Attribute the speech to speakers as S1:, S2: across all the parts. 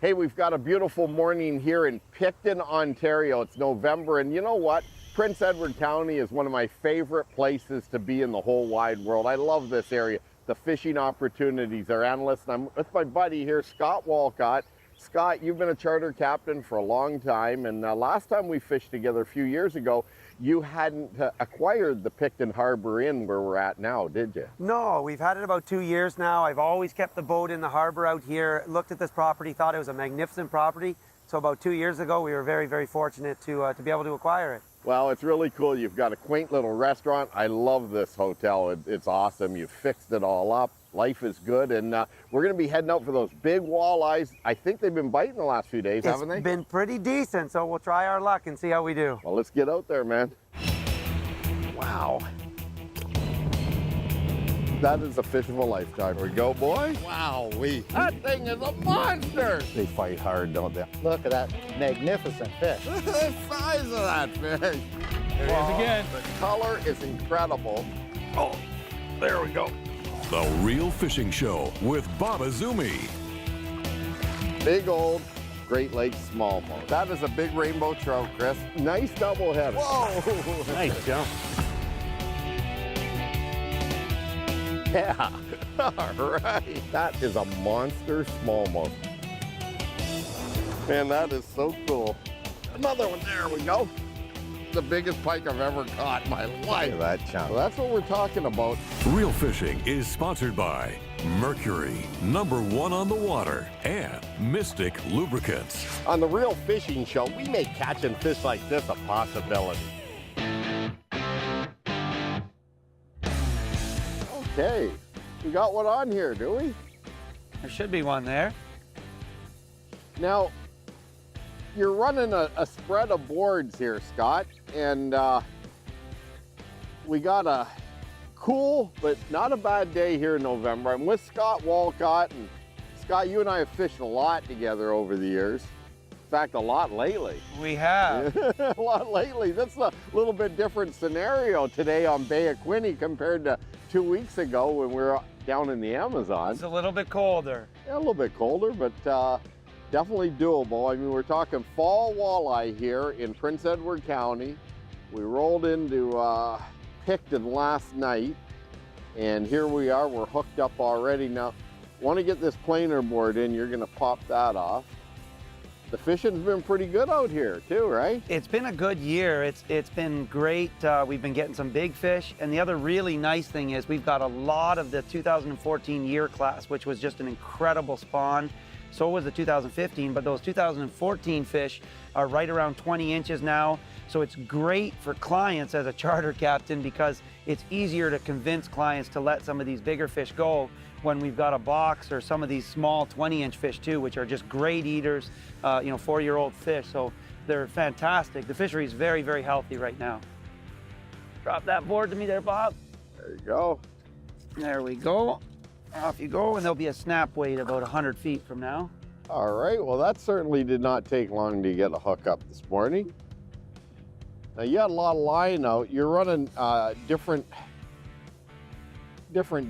S1: Hey, we've got a beautiful morning here in Picton, Ontario. It's November, and you know what? Prince Edward County is one of my favorite places to be in the whole wide world. I love this area. The fishing opportunities are endless, and I'm with my buddy here, Scott Walcott. Scott, you've been a charter captain for a long time, and last time we fished together a few years ago, you hadn't acquired the Picton Harbor Inn where we're at now, did you?
S2: No, we've had it about 2 years now. I've always kept the boat in the harbor out here, looked at this property, thought it was a magnificent property. So about 2 years ago, we were very, very fortunate to be able to acquire it.
S1: Well, it's really cool. You've got a quaint little restaurant. I love this hotel. It's awesome. You've fixed it all up. Life is good, and we're going to be heading out for those big walleyes. I think they've been biting the last few days, haven't they?
S2: It's been pretty decent, so we'll try our luck and see how we do.
S1: Well, let's get out there, man. Wow. That is a fish of a lifetime. Here we go, boy. Wow, that thing is a monster.
S3: They fight hard, don't they?
S4: Look at that magnificent fish.
S1: Look at the size of that fish.
S3: There he is again.
S1: The color is incredible. Oh, there we go.
S5: The Real Fishing Show with Bob Azumi.
S1: Big old Great Lakes smallmouth. That is a big rainbow trout, Chris. Nice double header. Whoa!
S3: Nice jump.
S1: Yeah. All right. That is a monster smallmouth. Man, that is so cool. Another one. There we go. The biggest pike I've ever caught in my life.
S3: Look at that chunk.
S1: Well, that's what we're talking about.
S5: Real Fishing is sponsored by Mercury, #1 on the water, and Mystic Lubricants.
S1: On the Real Fishing Show, we make catching fish like this a possibility. Okay, we got one on here, do we?
S2: There should be one there.
S1: Now, you're running a spread of boards here, Scott, and we got a cool but not a bad day here in November. I'm with Scott Walcott, and Scott, you and I have fished a lot together over the years. In fact, a lot lately.
S2: We have.
S1: A lot lately. That's a little bit different scenario today on Bay of Quinte compared to 2 weeks ago when we were down in the Amazon.
S2: It's a little bit colder.
S1: Yeah, a little bit colder, but definitely doable. I mean, we're talking fall walleye here in Prince Edward County. We rolled into Picton last night, and here we are. We're hooked up already. Now, want to get this planer board in, you're going to pop that off. The fishing's been pretty good out here too, right?
S2: It's been a good year. It's been great. We've been getting some big fish. And the other really nice thing is we've got a lot of the 2014 year class, which was just an incredible spawn. So was the 2015, but those 2014 fish are right around 20 inches now. So it's great for clients as a charter captain because it's easier to convince clients to let some of these bigger fish go when we've got a box or some of these small 20-inch fish too, which are just great eaters, 4-year-old fish. So they're fantastic. The fishery is very, very healthy right now. Drop that board to me there, Bob.
S1: There you go.
S2: There we go. Off you go, and there'll be a snap weight about 100 feet from now.
S1: All right, well, that certainly did not take long to get a hookup this morning. Now, you had a lot of line out. You're running different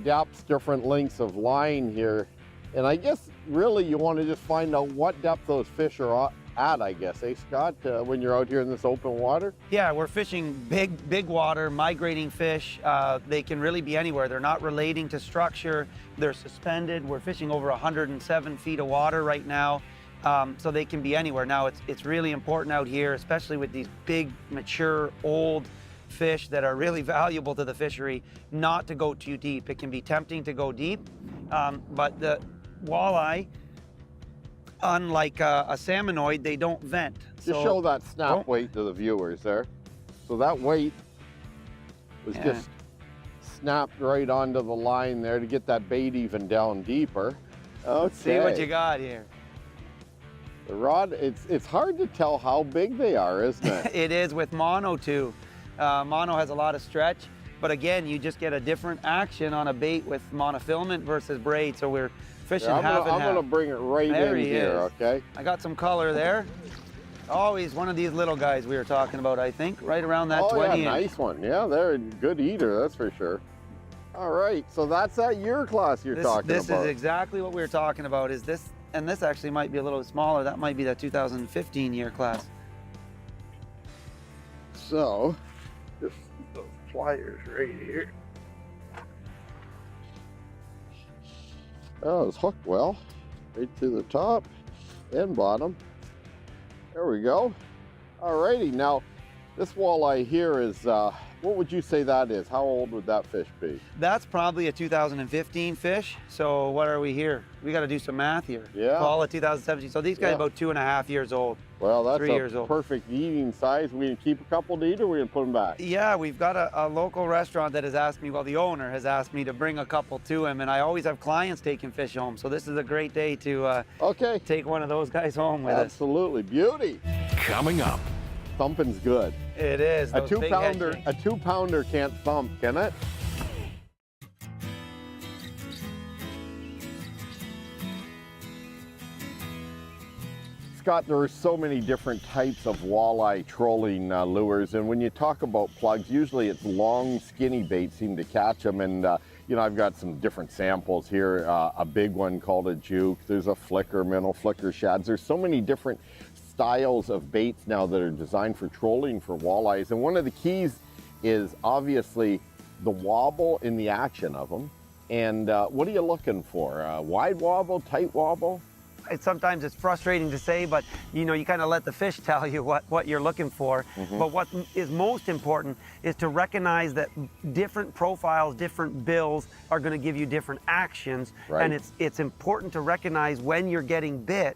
S1: depths, different lengths of line here. And I guess really you want to just find out what depth those fish are at, I guess, Scott, when you're out here in this open water?
S2: Yeah, we're fishing big water, migrating fish. They can really be anywhere. They're not relating to structure. They're suspended. We're fishing over 107 feet of water right now. So they can be anywhere. Now, it's really important out here, especially with these big, mature, old fish that are really valuable to the fishery, not to go too deep. It can be tempting to go deep, but the walleye, unlike a salmonoid, they don't vent.
S1: Just show that snap weight to the viewers there. So that weight was just snapped right onto the line there to get that bait even down deeper. Okay.
S2: Let's see what you got here.
S1: The rod, it's hard to tell how big they are, isn't it?
S2: It is with mono too. Mono has a lot of stretch, but again, you just get a different action on a bait with monofilament versus braid. So we're fishing half and half.
S1: I'm gonna bring it right in here, okay?
S2: I got some color there. Oh, he's one of these little guys we were talking about, I think, right around that 20
S1: yeah, nice one. Yeah, they're a good eater, that's for sure. All right, so that's that year class you're talking about.
S2: This is exactly what we were talking about, is this and this actually might be a little smaller. That might be that 2015 year class.
S1: So, just those pliers right here. Oh, it's hooked well, right to the top and bottom. There we go. Alrighty, now this walleye here is, what would you say that is? How old would that fish be?
S2: That's probably a 2015 fish. So what are we here? We got to do some math here.
S1: Yeah.
S2: Call it 2017. So these guys about 2.5 years old.
S1: Well, that's
S2: 3 years
S1: a
S2: old.
S1: perfect eating size. We can keep a couple to eat, or we can put them back?
S2: Yeah, we've got a local restaurant that has asked me, well, the owner has asked me to bring a couple to him, and I always have clients taking fish home. So this is a great day to take one of those guys home with us.
S1: Absolutely, beauty.
S5: Coming up,
S1: Thumping's good.
S2: It is.
S1: A
S2: those big head shanks.
S1: a 2-pounder can't thump, can it? Scott, there are so many different types of walleye trolling lures, and when you talk about plugs, usually it's long, skinny baits seem to catch them. And you know, I've got some different samples here. A big one called a juke. There's a flicker, minnow flicker shads. There's so many different styles of baits now that are designed for trolling for walleyes. And one of the keys is obviously the wobble in the action of them. And what are you looking for? Wide wobble, tight wobble?
S2: Sometimes it's frustrating to say, but you know, you kind of let the fish tell you what you're looking for. But what is most important is to recognize that different profiles, different bills are going to give you different actions.
S1: Right.
S2: And it's important to recognize when you're getting bit,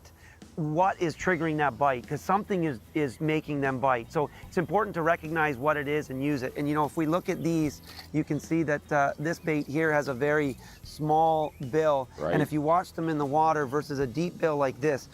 S2: what is triggering that bite, because something is making them bite. So it's important to recognize what it is and use it. And you know, if we look at these, you can see that this bait here has a very small bill.
S1: Right.
S2: And if you watch them in the water versus a deep bill like this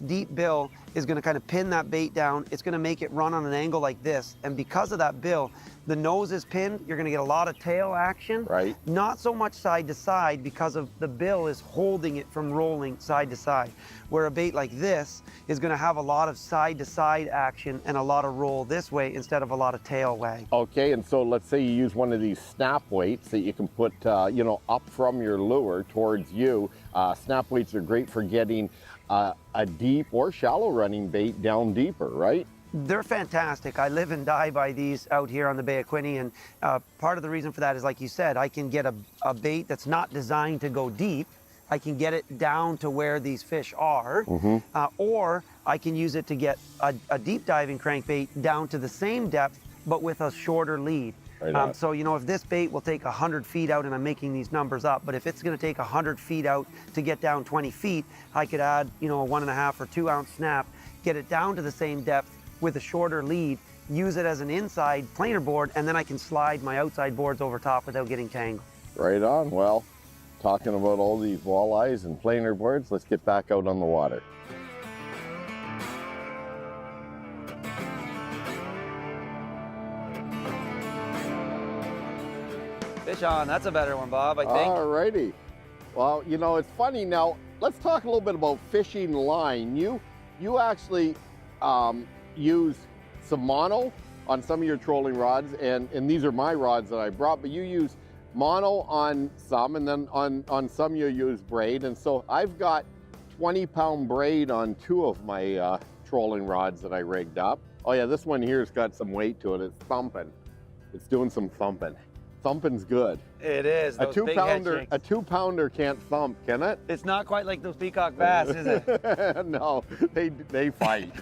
S2: deep bill is going to kind of pin that bait down. It's going to make it run on an angle like this. And because of that bill, the nose is pinned. You're going to get a lot of tail action.
S1: Right.
S2: Not so much side to side because of the bill is holding it from rolling side to side. Where a bait like this is going to have a lot of side to side action and a lot of roll this way instead of a lot of tail wag.
S1: Okay, and so let's say you use one of these snap weights that you can put, you know, up from your lure towards you. Snap weights are great for getting a deep or shallow running bait down deeper, right?
S2: They're fantastic. I live and die by these out here on the Bay of Quinte, and part of the reason for that is, like you said, I can get a bait that's not designed to go deep. I can get it down to where these fish are, or I can use it to get a deep diving crankbait down to the same depth, but with a shorter lead.
S1: Right
S2: So, you know, if this bait will take 100 feet out, and I'm making these numbers up, but if it's going to take 100 feet out to get down 20 feet, I could add, you know, a 1.5 or 2 ounce snap, get it down to the same depth with a shorter lead, use it as an inside planer board, and then I can slide my outside boards over top without getting tangled.
S1: Right on. Well, talking about all these walleyes and planer boards, let's get back out on the water.
S2: Fish on, that's a better one, Bob, I think.
S1: All righty. Well, you know, it's funny now. Let's talk a little bit about fishing line. You actually use some mono on some of your trolling rods, and these are my rods that I brought, but you use mono on some, and then on some you use braid. And so I've got 20-pound braid on 2 of my trolling rods that I rigged up. Oh yeah, this one here's got some weight to it. It's thumping. It's doing some thumping. Thumping's good.
S2: It is.
S1: A
S2: Those big head
S1: 2-pounder
S2: shanks.
S1: can't thump, can it?
S2: It's not quite like those peacock bass, is it?
S1: No, they fight.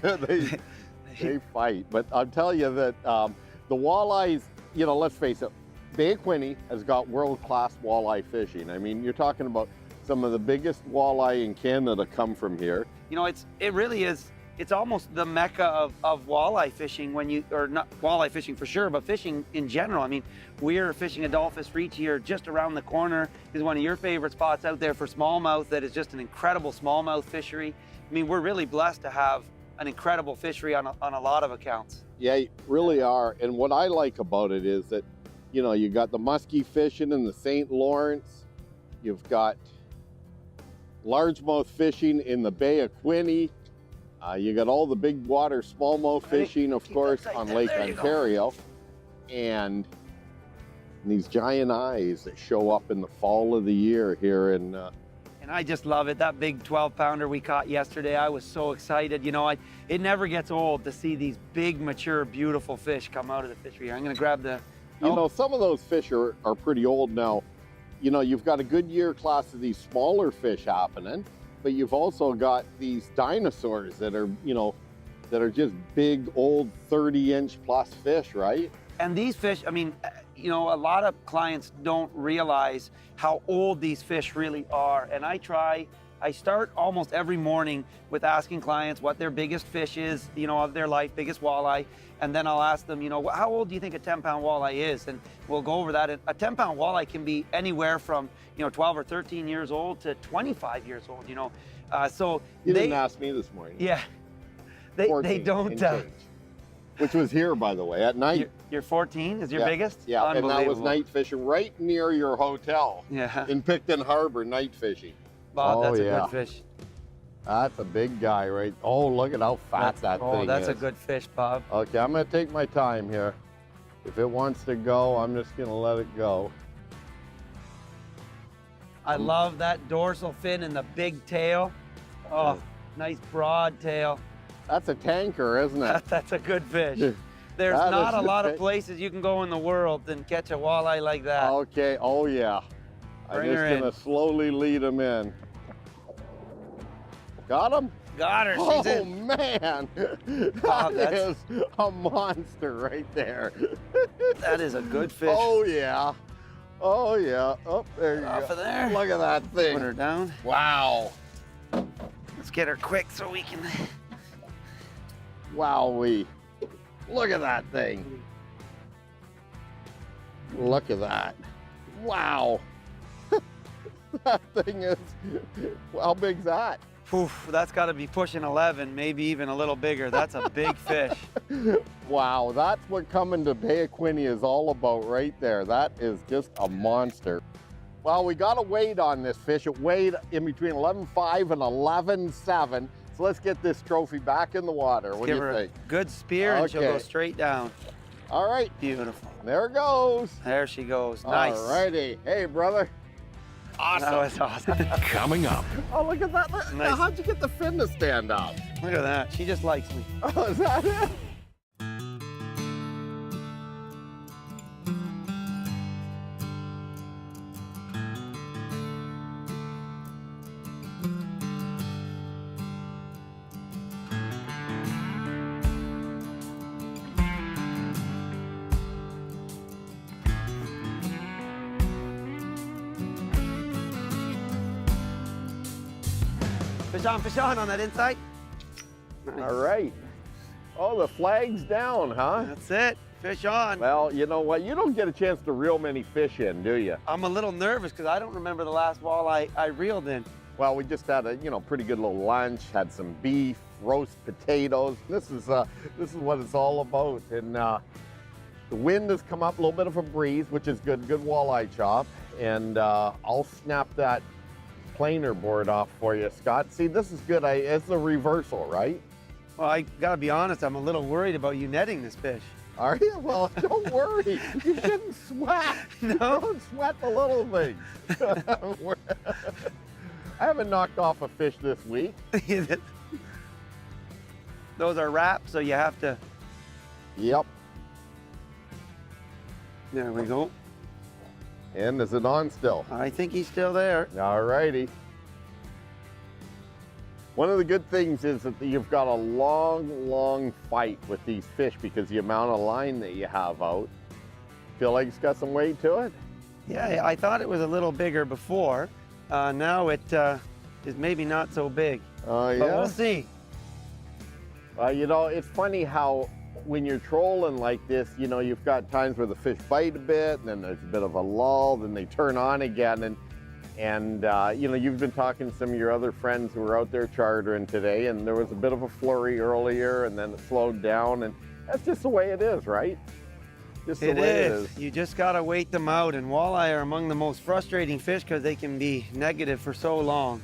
S1: they fight. But I'll tell you that the walleyes, you know, let's face it, Bay of Quinte has got world-class walleye fishing. I mean, you're talking about some of the biggest walleye in Canada come from here.
S2: You know, it really is. It's almost the mecca of walleye fishing or not walleye fishing for sure, but fishing in general. I mean, we're fishing Adolphus Reach here just around the corner. Is one of your favorite spots out there for smallmouth that is just an incredible smallmouth fishery. I mean, we're really blessed to have an incredible fishery on a lot of accounts.
S1: Yeah, you really are. And what I like about it is that, you know, you got the muskie fishing in the St. Lawrence. You've got largemouth fishing in the Bay of Quinte. You got all the big water smallmouth fishing, of course, on Lake Ontario. And these giant eyes that show up in the fall of the year here in
S2: And I just love it. That big 12-pounder we caught yesterday, I was so excited. You know, it never gets old to see these big, mature, beautiful fish come out of the fishery. I'm gonna grab the...
S1: You know, some of those fish are pretty old now. You know, you've got a good year class of these smaller fish happening, but you've also got these dinosaurs that are, you know, that are just big, old 30-inch plus fish, right?
S2: And these fish, I mean, you know, a lot of clients don't realize how old these fish really are. And I start almost every morning with asking clients what their biggest fish is, you know, of their life, biggest walleye. And then I'll ask them, you know, how old do you think a 10-pound walleye is? And we'll go over that. And a 10-pound walleye can be anywhere from, you know, 12 or 13 years old to 25 years old, you know. So
S1: you didn't ask me this morning.
S2: Yeah. They don't.
S1: Which was here, by the way, at night.
S2: You're 14 is your biggest?
S1: Yeah, and that was night fishing right near your hotel.
S2: Yeah.
S1: In Picton Harbor, night fishing.
S2: Bob, that's a good fish.
S3: That's a big guy, right? Oh, look at how fat that thing is.
S2: Oh, that's a good fish, Bob.
S3: Okay, I'm gonna take my time here. If it wants to go, I'm just gonna let it go.
S2: I love that dorsal fin and the big tail. Oh, nice broad tail.
S1: That's a tanker, isn't it?
S2: That's a good fish. There's not a lot of places you can go in the world and catch a walleye like that.
S1: Okay, oh yeah. I'm just gonna slowly lead him in. Got him?
S2: Got her, she's in.
S1: Man, that is a monster right there.
S2: That is a good fish.
S1: Oh yeah, oh yeah. Oh, there you go.
S2: Off of there.
S1: Look at that thing.
S2: Put her down.
S1: Wow.
S2: Let's get her quick so we can...
S1: Wowee. Look at that thing. Look at that. Wow. That thing is, how big's that?
S2: Oof, that's got to be pushing 11, maybe even a little bigger. That's a big fish.
S1: Wow, that's what coming to Bay of Quinte is all about right there. That is just a monster. Well, we got a weight on this fish. It weighed in between 11.5 and 11.7. So let's get this trophy back in the water. What do you think?
S2: A good spear and she'll go straight down.
S1: All right.
S2: Beautiful.
S1: There it goes.
S2: There she goes. Nice.
S1: All righty. Hey, brother.
S2: Awesome. That was awesome.
S5: Coming up.
S1: Oh, look at that.
S2: Nice.
S1: How'd you get the fin to stand up?
S2: Look at that. She just likes me.
S1: Oh, is that it?
S2: Fish on that inside. Nice.
S1: All right. Oh, the flag's down, huh?
S2: That's it. Fish on.
S1: Well, you know what? You don't get a chance to reel many fish in, do you?
S2: I'm a little nervous because I don't remember the last walleye I reeled in.
S1: Well, we just had a, pretty good little lunch, had some beef, roast potatoes. This is what it's all about. And the wind has come up, a little bit of a breeze, which is good walleye chop. And I'll snap that planer board off for you, Scott. See, this is good. It's a reversal, right?
S2: Well, I gotta be honest, I'm a little worried about you netting this fish.
S1: Are you? Well, don't worry. You shouldn't sweat.
S2: No?
S1: Don't sweat the little things. I haven't knocked off a fish this week.
S2: Those are wrapped, so you have to...
S1: Yep.
S2: There we go.
S1: And is it on still?
S2: I think he's still there.
S1: All righty. One of the good things is that you've got a long fight with these fish because the amount of line that you have out. Feel like it's got some weight to it?
S2: Yeah, I thought it was a little bigger before. Now it is maybe not so big.
S1: Oh, yeah?
S2: But we'll see.
S1: It's funny how when you're trolling like this, you've got times where the fish bite a bit, and then there's a bit of a lull, then they turn on again. And you've been talking to some of your other friends who were out there chartering today, and there was a bit of a flurry earlier, and then it slowed down, and that's just the way it is, right? Just the way it is.
S2: You just gotta wait them out, and walleye are among the most frustrating fish because they can be negative for so long.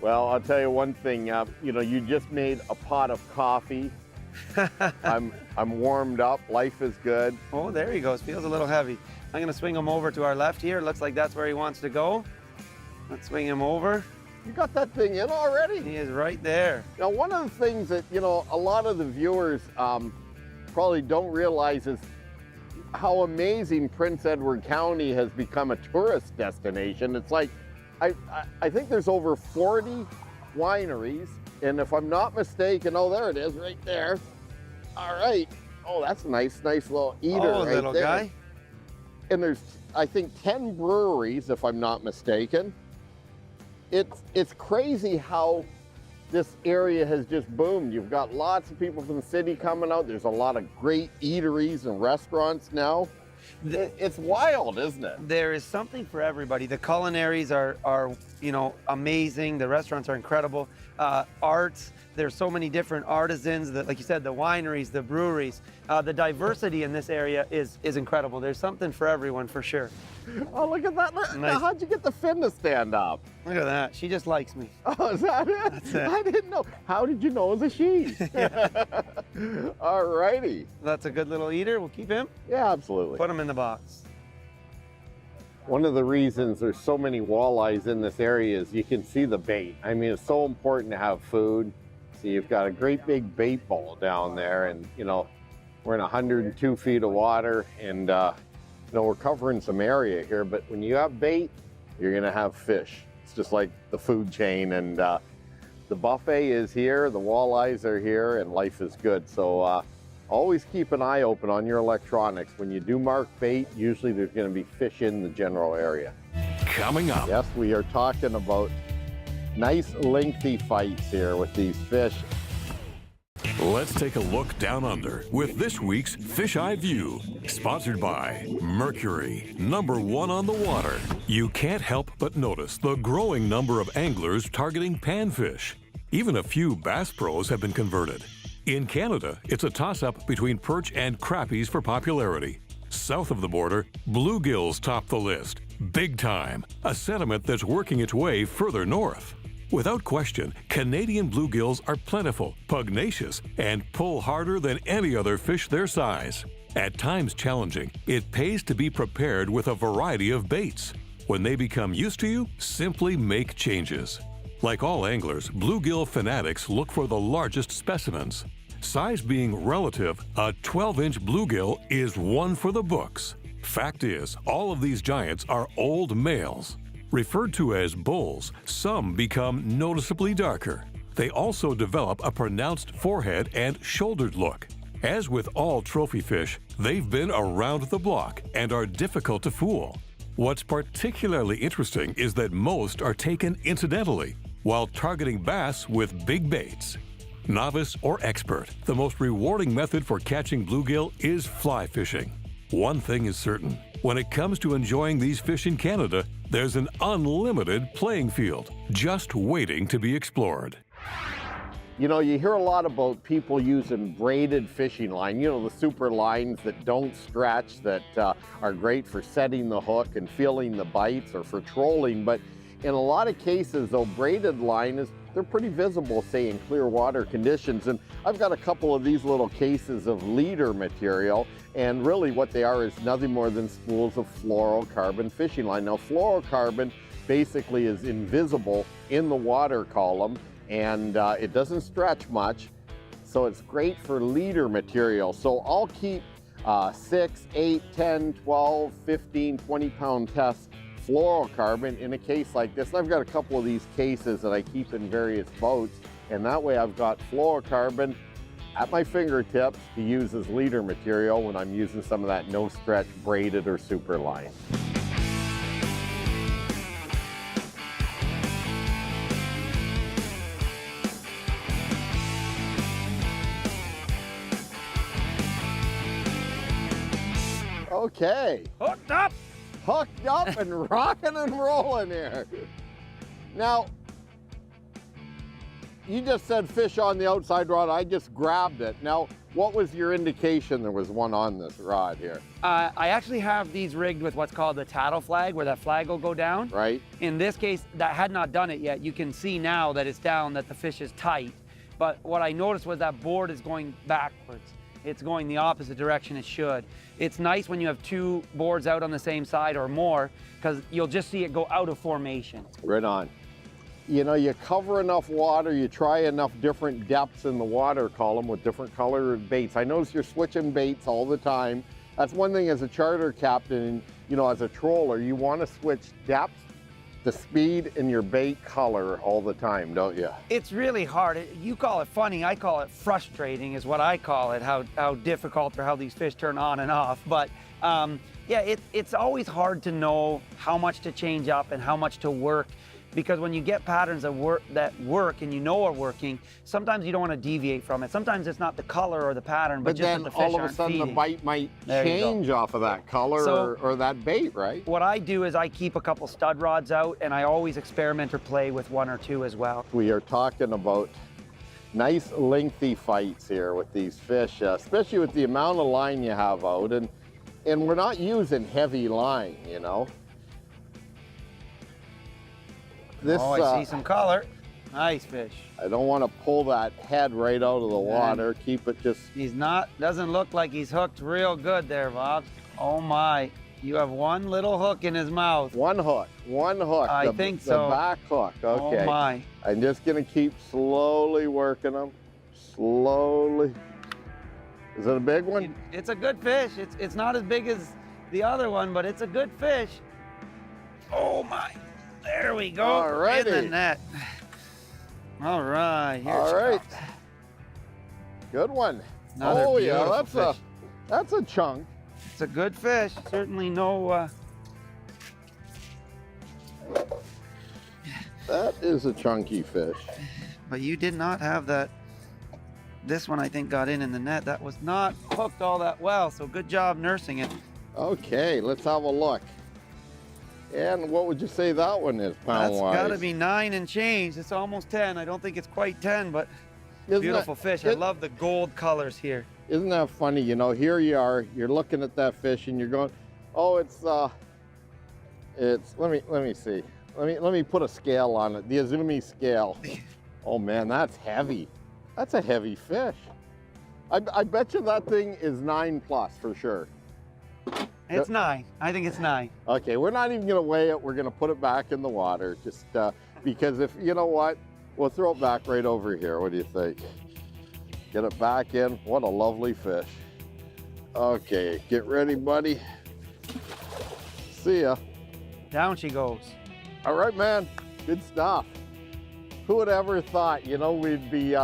S1: Well, I'll tell you one thing, you just made a pot of coffee. I'm warmed up, life is good.
S2: Oh, there he goes, feels a little heavy. I'm gonna swing him over to our left here. Looks like that's where he wants to go. Let's swing him over.
S1: You got that thing in already?
S2: He is right there.
S1: Now, one of the things that, you know, a lot of the viewers probably don't realize is how amazing Prince Edward County has become a tourist destination. It's like, I think there's over 40 wineries, and if I'm not mistaken, oh, there it is, right there. All right. Oh, that's a nice little eater right
S2: little
S1: there.
S2: guy.
S1: And there's, I think, 10 breweries, if I'm not mistaken. It's crazy how this area has just boomed. You've got lots of people from the city coming out. There's a lot of great eateries and restaurants now. It's wild, isn't it?
S2: There is something for everybody. The culinaries are you know, amazing. The restaurants are incredible. Arts, there's so many different artisans, that, like you said, the wineries, the breweries. The diversity in this area is incredible. There's something for everyone, for sure.
S1: Oh, look at that.
S2: Nice.
S1: Now, how'd you get the fin to stand up?
S2: Look at that. She just likes me.
S1: Oh, is that it?
S2: That's it.
S1: I didn't know. How did you know it was a she? All righty.
S2: That's a good little eater. We'll keep him.
S1: Yeah, absolutely.
S2: Put him in the box.
S1: One of the reasons there's so many walleyes in this area is you can see the bait. I mean, it's so important to have food. So you've got a great big bait bowl down there, and you know, we're in 102 feet of water, and you know, we're covering some area here, but when you have bait, you're gonna have fish. It's just like the food chain, and the buffet is here, the walleyes are here, and life is good. So always keep an eye open on your electronics. When you do mark bait, usually there's gonna be fish in the general area.
S5: Coming up.
S1: Yes, we are talking about nice lengthy fights here with these fish.
S5: Let's take a look down under with this week's Fish Eye View, sponsored by Mercury, #1 on the water. You can't help but notice the growing number of anglers targeting panfish. Even a few bass pros have been converted. In Canada, it's a toss-up between perch and crappies for popularity. South of the border, bluegills top the list. Big time, a sentiment that's working its way further north. Without question, Canadian bluegills are plentiful, pugnacious, and pull harder than any other fish their size. At times challenging, it pays to be prepared with a variety of baits. When they become used to you, simply make changes. Like all anglers, bluegill fanatics look for the largest specimens. Size being relative, a 12-inch bluegill is one for the books. Fact is, all of these giants are old males. Referred to as bulls, some become noticeably darker. They also develop a pronounced forehead and shouldered look. As with all trophy fish, they've been around the block and are difficult to fool. What's particularly interesting is that most are taken incidentally, while targeting bass with big baits. Novice or expert, the most rewarding method for catching bluegill is fly fishing. One thing is certain, when it comes to enjoying these fish in Canada, there's an unlimited playing field just waiting to be explored.
S1: You know, you hear a lot about people using braided fishing line, you know, the super lines that don't stretch, that are great for setting the hook and feeling the bites or for trolling. But in a lot of cases, though, braided line they're pretty visible, say, in clear water conditions. And I've got a couple of these little cases of leader material, and really what they are is nothing more than spools of fluorocarbon fishing line. Now, fluorocarbon basically is invisible in the water column, and it doesn't stretch much, so it's great for leader material. So I'll keep 6, 8, 10, 12, 15, 20-pound tests fluorocarbon in a case like this. And I've got a couple of these cases that I keep in various boats, and that way I've got fluorocarbon at my fingertips to use as leader material when I'm using some of that no stretch braided or super line. Okay.
S2: Hooked up!
S1: Hooked up and rocking and rolling here. Now, you just said fish on the outside rod. I just grabbed it. Now, what was your indication there was one on this rod here?
S2: I actually have these rigged with what's called the tattle flag, where that flag will go down.
S1: Right.
S2: In this case, that had not done it yet. You can see now that it's down, that the fish is tight. But what I noticed was that board is going backwards. it's going the opposite direction it should. It's nice when you have 2 boards out on the same side or more, because you'll just see it go out of formation.
S1: Right on. You know, you cover enough water, you try enough different depths in the water column with different colored baits. I notice you're switching baits all the time. That's one thing as a charter captain, you know, as a troller, you want to switch depth, the speed, and your bait color all the time, don't you?
S2: It's really hard. You call it funny, I call it frustrating is what I call it, how difficult or how these fish turn on and off. But yeah, it's always hard to know how much to change up and how much to work, because when you get patterns that work and you know are working, sometimes you don't want to deviate from it. Sometimes it's not the color or the pattern, but just
S1: then
S2: that the fish
S1: all of a
S2: aren't
S1: sudden
S2: feeding.
S1: the bite might
S2: There you go.
S1: change off of that color or that bait, right?
S2: What I do is I keep a couple stud rods out, and I always experiment or play with 1 or 2 as well.
S1: We are talking about nice lengthy fights here with these fish, especially with the amount of line you have out, and we're not using heavy line, you know. This,
S2: I see some color. Nice fish.
S1: I don't want to pull that head right out of the water. Keep it just...
S2: Doesn't look like he's hooked real good there, Bob. Oh my, you have 1 little hook in his mouth.
S1: One hook.
S2: I think so.
S1: The back hook, okay.
S2: Oh my.
S1: I'm just gonna keep slowly working them. Slowly. Is it a big one?
S2: It's a good fish. It's not as big as the other one, but it's a good fish. Oh my. There we go.
S1: Alrighty.
S2: In the net. All right. Here
S1: All
S2: she
S1: right.
S2: comes.
S1: Good one.
S2: Another
S1: Oh yeah,
S2: beautiful
S1: that's a chunk.
S2: It's a good fish. Certainly no.
S1: That is a chunky fish.
S2: But you did not have that. This one I think got in the net. That was not hooked all that well. So good job nursing it.
S1: Okay, let's have a look. And what would you say that one is, pound-wise?
S2: That's got to be 9 and change. It's almost 10. I don't think it's quite 10, but
S1: Isn't
S2: beautiful
S1: that-
S2: fish. I love the gold colors here.
S1: Isn't that funny? You know, here you are, you're looking at that fish and you're going, oh, it's let me see. Let me put a scale on it. The Azumi scale. Oh man, that's heavy. That's a heavy fish. I bet you that thing is 9+ for sure.
S2: It's 9. I think it's 9.
S1: Okay, we're not even gonna weigh it. We're gonna put it back in the water, just because if, you know what, we'll throw it back right over here. What do you think? Get it back in. What a lovely fish. Okay, get ready, buddy. See ya.
S2: Down she goes.
S1: All right, man, good stuff. Who would ever thought, you know, we'd be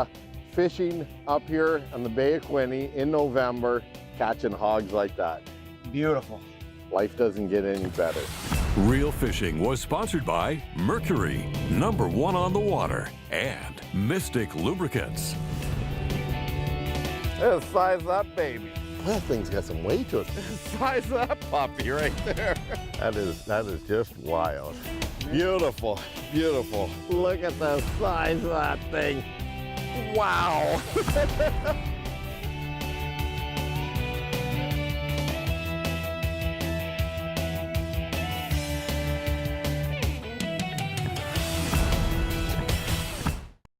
S1: fishing up here on the Bay of Quinte in November, catching hogs like that.
S2: Beautiful.
S1: Life doesn't get any better.
S5: Real Fishing was sponsored by Mercury, #1 on the water, and Mystic Lubricants.
S1: Let's size that baby. That thing's got some weight to it. Size that puppy right there. That is just wild. Beautiful, beautiful. Look at the size of that thing. Wow.